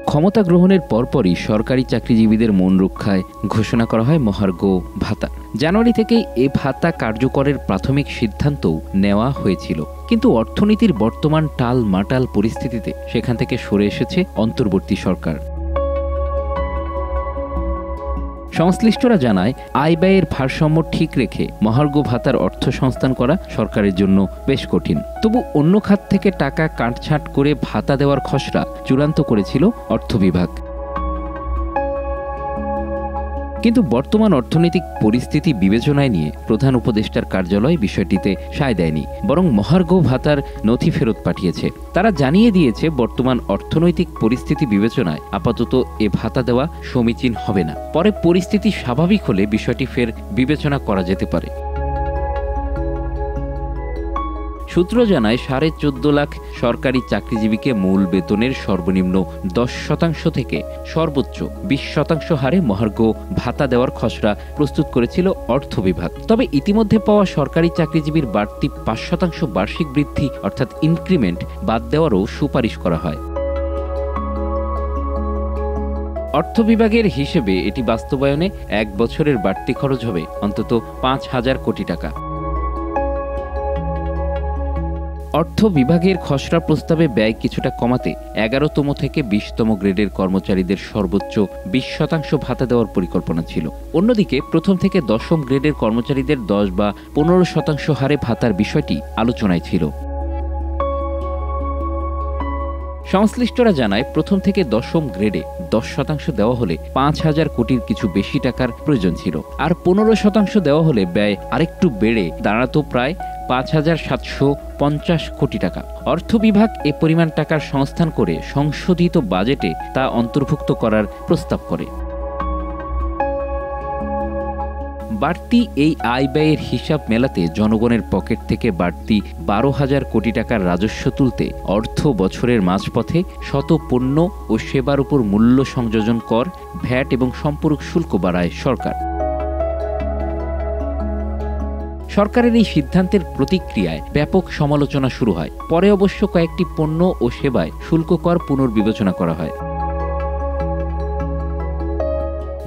ক্ষমতা গ্রহণের পরপরই সরকারি চাকরিজীবীদের মন রক্ষায় ঘোষণা করা হয় মহার্ঘ ভাতা। জানুয়ারি থেকেই এ ভাতা কার্যকরের প্রাথমিক সিদ্ধান্তও নেওয়া হয়েছিল, কিন্তু অর্থনীতির বর্তমান টালমাটাল পরিস্থিতিতে সেখান থেকে সরে এসেছে অন্তর্বর্তী সরকার। সংশ্লিষ্টরা জানায়, আয় ব্যয়ের ভারসাম্য ঠিক রেখে মহার্ঘ ভাতার অর্থ সংস্থান করা সরকারের জন্য বেশ কঠিন। তবু অন্য খাত থেকে টাকা কাটছাঁট করে ভাতা দেওয়ার খসড়া চূড়ান্ত করেছিল অর্থ বিভাগ। কিন্তু বর্তমান অর্থনৈতিক পরিস্থিতি বিবেচনায় নিয়ে প্রধান উপদেষ্টার কার্যালয় বিষয়টিতে সায় দেয়নি, বরং মহার্ঘ ভাতার নথি ফেরত পাঠিয়েছে। তারা জানিয়ে দিয়েছে, বর্তমান অর্থনৈতিক পরিস্থিতি বিবেচনায় আপাতত এ ভাতা দেওয়া সমীচীন হবে না। পরে পরিস্থিতি স্বাভাবিক হলে বিষয়টি ফের বিবেচনা করা যেতে পারে। সূত্র জানায়, 14.5 লাখ সরকারি চাকরিজীবীকে মূল বেতনের সর্বনিম্ন 10% থেকে সর্বোচ্চ 20% হারে মহার্ঘ ভাতা দেওয়ার খসড়া প্রস্তুত করেছিল অর্থ বিভাগ। তবে ইতিমধ্যে পাওয়া সরকারি চাকরিজীবীর বাড়তি 5% বার্ষিক বৃদ্ধি অর্থাৎ ইনক্রিমেন্ট বাদ দেওয়ারও সুপারিশ করা হয়। অর্থ বিভাগের হিসেবে এটি বাস্তবায়নে 1 বছরের বাড়তি খরচ হবে অন্তত 5,000 কোটি টাকা। অর্থ বিভাগের খসড়া প্রস্তাবে ব্যয় কিছুটা কমাতে 11তম থেকে 20তম গ্রেডের কর্মচারীদের সর্বোচ্চ 20% ভাতা দেওয়ার পরিকল্পনা ছিল। অন্যদিকে প্রথম থেকে 10ম গ্রেডের কর্মচারীদের 10 বা 15% হারে ভাতার বিষয়টি আলোচনায় ছিল। সংশ্লিষ্টরা জানায়, প্রথম থেকে 10ম গ্রেডে 10% দেওয়া হলে 5,000 কোটির কিছু বেশি টাকার প্রয়োজন ছিল, আর 15% দেওয়া হলে ব্যয় আরেকটু বেড়ে দাঁড়াতো প্রায় 5,750 কোটি টাকা। অর্থ বিভাগ এ পরিমাণ টাকার সংস্থান করে সংশোধিত বাজেটে তা অন্তর্ভুক্ত করার প্রস্তাব করে। বাড়তি এই আয় ব্যয়ের হিসাব মেলাতে জনগণের পকেট থেকে বাড়তি 12,000 কোটি টাকার রাজস্ব তুলতে অর্থ বছরের মাঝপথে শত পণ্য ও সেবার উপর মূল্য সংযোজন কর, ভ্যাট এবং সম্পূরক শুল্ক বাড়ায় সরকার। সরকারের এই সিদ্ধান্তের প্রতিক্রিয়ায় ব্যাপক সমালোচনা শুরু হয়। পরে অবশ্য কয়েকটি পণ্য ও সেবায় শুল্ক কর পুনর্বিবেচনা করা হয়।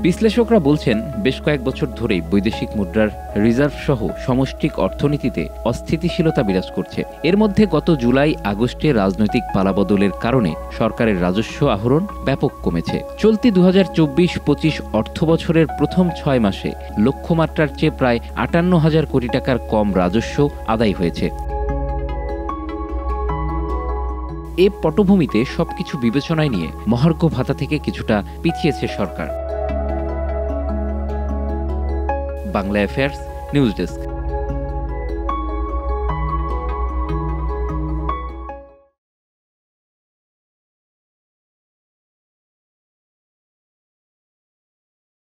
বিশ্লেষকরা বলছেন, বেশ কয়েক বছর ধরেই বৈদেশিক মুদ্রার রিজার্ভ সহ সমষ্টিক অর্থনীতিতে অস্থিতিশীলতা বিরাজ করছে। এর মধ্যে গত জুলাই আগস্টে রাজনৈতিক পালাবদলের কারণে সরকারের রাজস্ব আহরণ ব্যাপক কমেছে। চলতি 2024-25 অর্থ বছরের প্রথম 6 মাসে লক্ষ্যমাত্রার চেয়ে প্রায় 58,000 কোটি টাকার কম রাজস্ব আদায় হয়েছে। এ পটভূমিতে সবকিছু বিবেচনায় নিয়ে মহার্ঘ ভাতা থেকে কিছুটা পিছিয়েছে সরকার। Bangla affairs news desk.